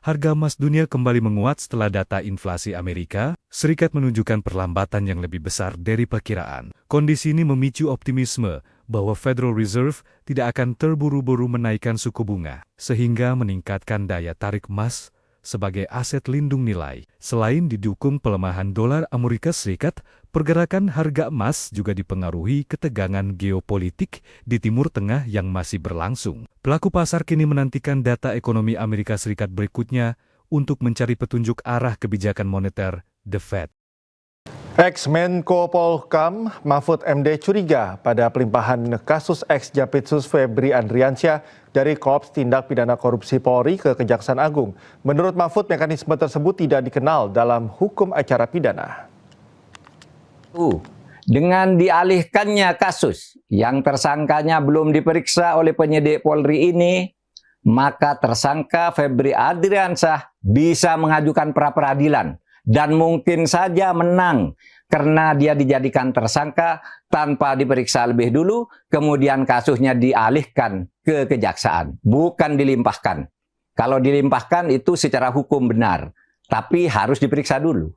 Harga emas dunia kembali menguat setelah data inflasi Amerika Serikat menunjukkan perlambatan yang lebih besar dari perkiraan. Kondisi ini memicu optimisme bahwa Federal Reserve tidak akan terburu-buru menaikkan suku bunga, sehingga meningkatkan daya tarik emas sebagai aset lindung nilai. Selain didukung pelemahan dolar Amerika Serikat, pergerakan harga emas juga dipengaruhi ketegangan geopolitik di Timur Tengah yang masih berlangsung. Pelaku pasar kini menantikan data ekonomi Amerika Serikat berikutnya untuk mencari petunjuk arah kebijakan moneter The Fed. Ex-Menko Polhukam Mahfud MD curiga pada pelimpahan kasus ex-Jampitsus Febri Adriansyah dari Korps Tindak Pidana Korupsi Polri ke Kejaksaan Agung. Menurut Mahfud, mekanisme tersebut tidak dikenal dalam hukum acara pidana. Dengan dialihkannya kasus yang tersangkanya belum diperiksa oleh penyidik Polri ini, maka tersangka Febri Adriansyah bisa mengajukan pra-peradilan dan mungkin saja menang karena dia dijadikan tersangka tanpa diperiksa lebih dulu, kemudian kasusnya dialihkan ke kejaksaan, bukan dilimpahkan. Kalau dilimpahkan itu secara hukum benar, tapi harus diperiksa dulu.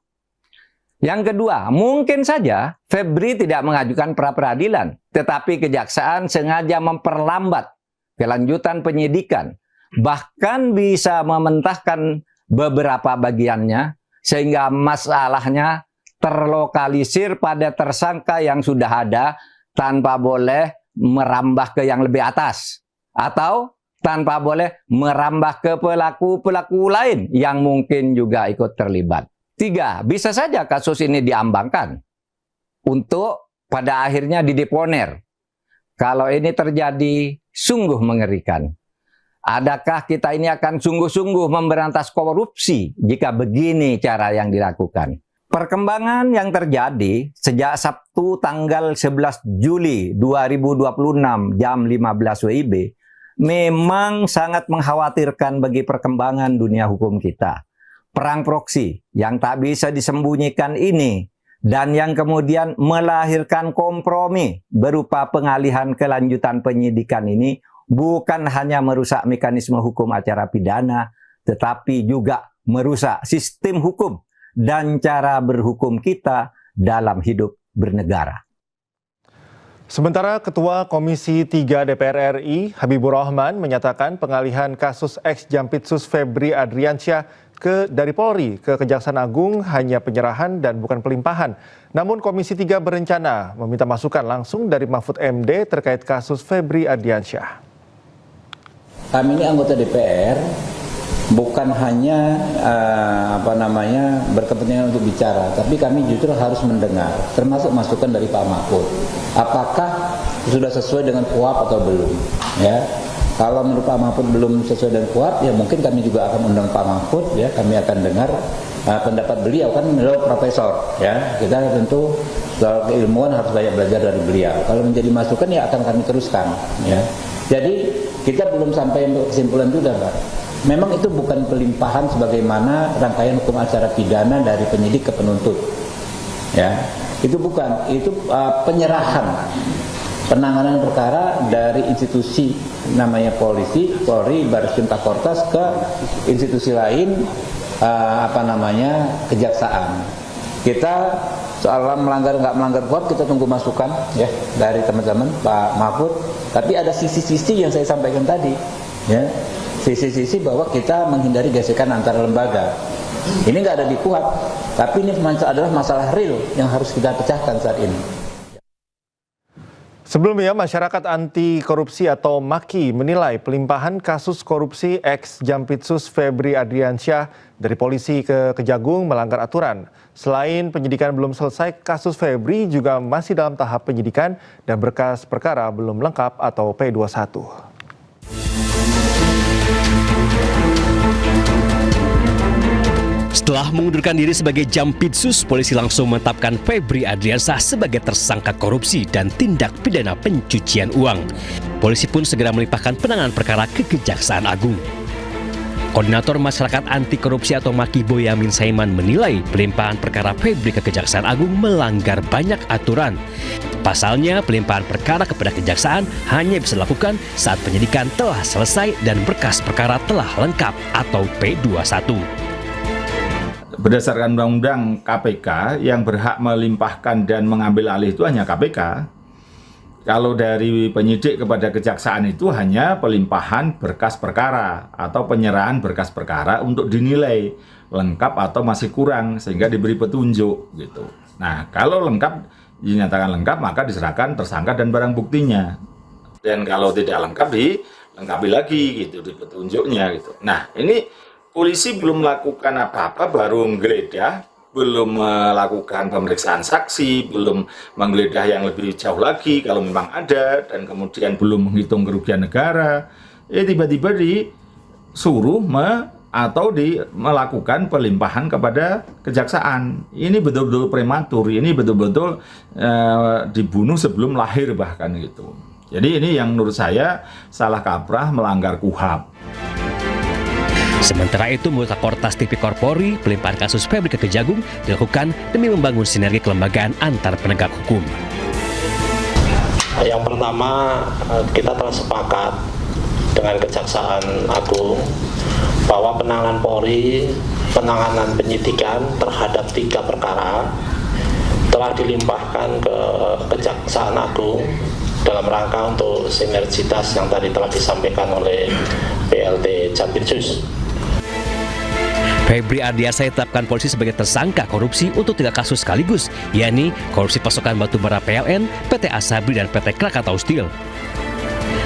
Yang kedua, mungkin saja Febri tidak mengajukan pra-peradilan, tetapi kejaksaan sengaja memperlambat kelanjutan penyidikan, bahkan bisa mementahkan beberapa bagiannya, sehingga masalahnya terlokalisir pada tersangka yang sudah ada tanpa boleh merambah ke yang lebih atas. Atau tanpa boleh merambah ke pelaku-pelaku lain yang mungkin juga ikut terlibat. 3, bisa saja kasus ini diambangkan untuk pada akhirnya dideponer. Kalau ini terjadi, sungguh mengerikan. Adakah kita ini akan sungguh-sungguh memberantas korupsi jika begini cara yang dilakukan? Perkembangan yang terjadi sejak Sabtu tanggal 11 Juli 2026 jam 15 WIB memang sangat mengkhawatirkan bagi perkembangan dunia hukum kita. Perang proksi yang tak bisa disembunyikan ini dan yang kemudian melahirkan kompromi berupa pengalihan kelanjutan penyidikan ini bukan hanya merusak mekanisme hukum acara pidana, tetapi juga merusak sistem hukum dan cara berhukum kita dalam hidup bernegara. Sementara Ketua Komisi 3 DPR RI, Habibur Rahman, menyatakan pengalihan kasus ex-Jampitsus Febri Adriansyah dari Polri ke Kejaksaan Agung hanya penyerahan dan bukan pelimpahan. Namun Komisi 3 berencana meminta masukan langsung dari Mahfud MD terkait kasus Febri Adriansyah. Kami ini anggota DPR bukan hanya berkepentingan untuk bicara, tapi kami justru harus mendengar, termasuk masukan dari Pak Mahfud. Apakah sudah sesuai dengan KUHP atau belum? Ya, kalau menurut Pak Mahfud belum sesuai dengan KUHP, ya mungkin kami juga akan undang Pak Mahfud. Ya, kami akan dengar pendapat beliau, kan beliau profesor. Ya, kita tentu soal keilmuan harus banyak belajar dari beliau. Kalau menjadi masukan ya akan kami teruskan. Ya, jadi kita belum sampai kesimpulan juga, Pak. Memang itu bukan pelimpahan sebagaimana rangkaian hukum acara pidana dari penyidik ke penuntut. Ya, itu bukan, itu penyerahan penanganan perkara dari institusi namanya polisi, Polri, Barreskrim Korps ke institusi lain, kejaksaan. Kita soal melanggar nggak melanggar KUHP kita tunggu masukan ya dari teman-teman Pak Mahfud. Tapi ada sisi-sisi yang saya sampaikan tadi, ya, sisi-sisi bahwa kita menghindari gesekan antara lembaga. Ini nggak ada di KUHP, tapi ini adalah masalah real yang harus kita pecahkan saat ini. Sebelumnya, masyarakat anti korupsi atau MAKI menilai pelimpahan kasus korupsi ex-Jampitsus Febri Adriansyah dari polisi ke Kejagung melanggar aturan. Selain penyidikan belum selesai, kasus Febri juga masih dalam tahap penyidikan dan berkas perkara belum lengkap atau P21. Setelah mengundurkan diri sebagai Jampitsus, polisi langsung menetapkan Febri Adriansyah sebagai tersangka korupsi dan tindak pidana pencucian uang. Polisi pun segera melimpahkan penanganan perkara ke Kejaksaan Agung. Koordinator Masyarakat Anti Korupsi atau MAKI Boyamin Saiman menilai pelimpahan perkara Febri ke Kejaksaan Agung melanggar banyak aturan. Pasalnya, pelimpahan perkara kepada kejaksaan hanya bisa dilakukan saat penyidikan telah selesai dan berkas perkara telah lengkap atau P21. Berdasarkan Undang-Undang KPK, yang berhak melimpahkan dan mengambil alih itu hanya KPK. Kalau dari penyidik kepada kejaksaan itu hanya pelimpahan berkas perkara atau penyerahan berkas perkara untuk dinilai lengkap atau masih kurang sehingga diberi petunjuk gitu. Nah, kalau lengkap dinyatakan lengkap maka diserahkan tersangka dan barang buktinya. Dan kalau tidak lengkap dilengkapi lagi gitu di petunjuknya gitu. Nah, ini polisi belum melakukan apa-apa, baru menggeledah, belum melakukan pemeriksaan saksi, belum menggeledah yang lebih jauh lagi kalau memang ada, dan kemudian belum menghitung kerugian negara. Tiba-tiba disuruh melakukan pelimpahan kepada kejaksaan. Ini betul-betul prematur, ini betul-betul dibunuh sebelum lahir bahkan gitu. Jadi ini yang menurut saya salah kaprah, melanggar KUHAP. Sementara itu, menurut Kortas Tipikor Polri, pelimpahan kasus Febri ke Kejagung dilakukan demi membangun sinergi kelembagaan antar penegak hukum. Yang pertama, kita telah sepakat dengan Kejaksaan Agung bahwa penanganan Polri, penanganan penyidikan terhadap 3 perkara telah dilimpahkan ke Kejaksaan Agung dalam rangka untuk sinergitas yang tadi telah disampaikan oleh PLT Jampitsus. Febri Ardiansah ditetapkan polisi sebagai tersangka korupsi untuk 3 kasus sekaligus, yakni korupsi pasokan batubara PLN, PT Asabri, dan PT Krakatau Steel.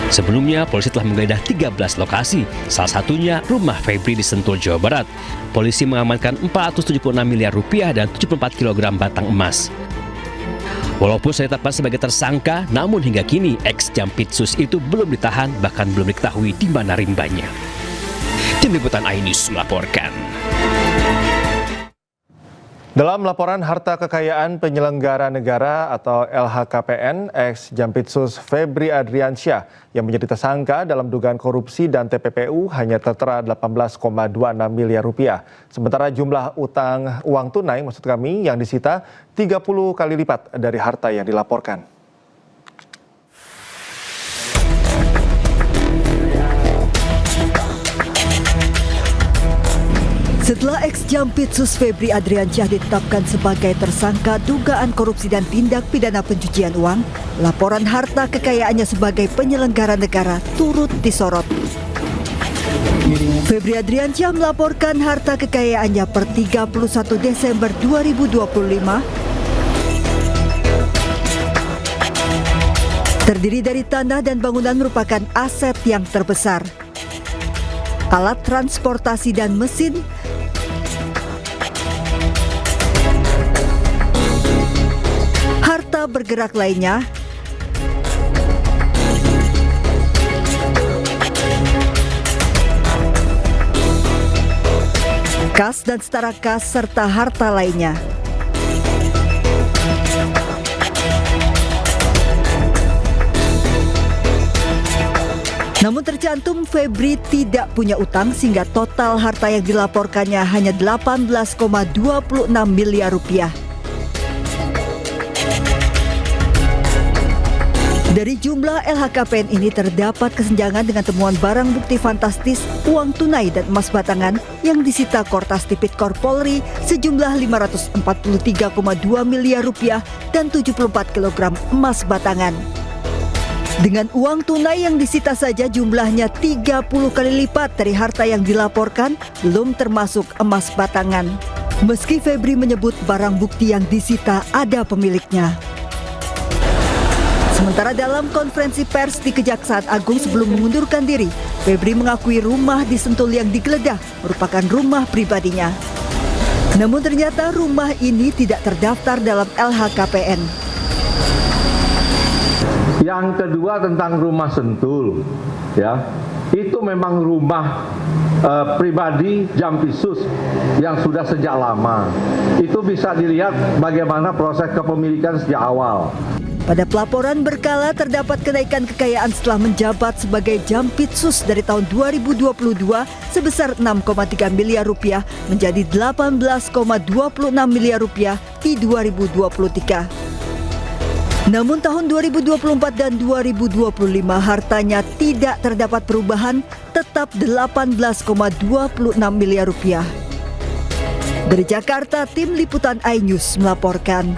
Sebelumnya, polisi telah menggeledah 13 lokasi, salah satunya rumah Febri di Sentul, Jawa Barat. Polisi mengamankan 476 miliar rupiah dan 74 kg batang emas. Walaupun sudah ditetapkan sebagai tersangka, namun hingga kini ex-Jampitsus itu belum ditahan, bahkan belum diketahui di mana rimbanya. Tim Liputan iNews melaporkan. Dalam laporan harta kekayaan penyelenggara negara atau LHKPN, ex-Jampitsus Febri Adriansyah yang menjadi tersangka dalam dugaan korupsi dan TPPU hanya tertera 18,26 miliar rupiah. Sementara jumlah uang tunai yang disita 30 kali lipat dari harta yang dilaporkan. Setelah ex-Jampitsus Febri Adriansyah ditetapkan sebagai tersangka dugaan korupsi dan tindak pidana pencucian uang, laporan harta kekayaannya sebagai penyelenggara negara turut disorot. Febri Adriansyah melaporkan harta kekayaannya per 31 Desember 2025 terdiri dari tanah dan bangunan merupakan aset yang terbesar. Alat transportasi dan mesin, harta bergerak lainnya, kas dan setara kas serta harta lainnya. Namun tercantum Febri tidak punya utang sehingga total harta yang dilaporkannya hanya 18,26 miliar rupiah. Dari jumlah LHKPN ini terdapat kesenjangan dengan temuan barang bukti fantastis, uang tunai dan emas batangan yang disita Kortas Tipikor Polri sejumlah 543,2 miliar rupiah dan 74 kg emas batangan. Dengan uang tunai yang disita saja jumlahnya 30 kali lipat dari harta yang dilaporkan, belum termasuk emas batangan. Meski Febri menyebut barang bukti yang disita ada pemiliknya. Sementara dalam konferensi pers di Kejaksaan Agung sebelum mengundurkan diri, Febri mengakui rumah di Sentul yang digeledah merupakan rumah pribadinya. Namun ternyata rumah ini tidak terdaftar dalam LHKPN. Yang kedua tentang rumah Sentul, ya, itu memang rumah pribadi Jampitsus yang sudah sejak lama. Itu bisa dilihat bagaimana proses kepemilikan sejak awal. Pada pelaporan berkala terdapat kenaikan kekayaan setelah menjabat sebagai Jampitsus dari tahun 2022 sebesar 6,3 miliar rupiah menjadi 18,26 miliar rupiah di 2023. Namun tahun 2024 dan 2025 hartanya tidak terdapat perubahan, tetap 18,26 miliar rupiah. Dari Jakarta, tim liputan iNews melaporkan.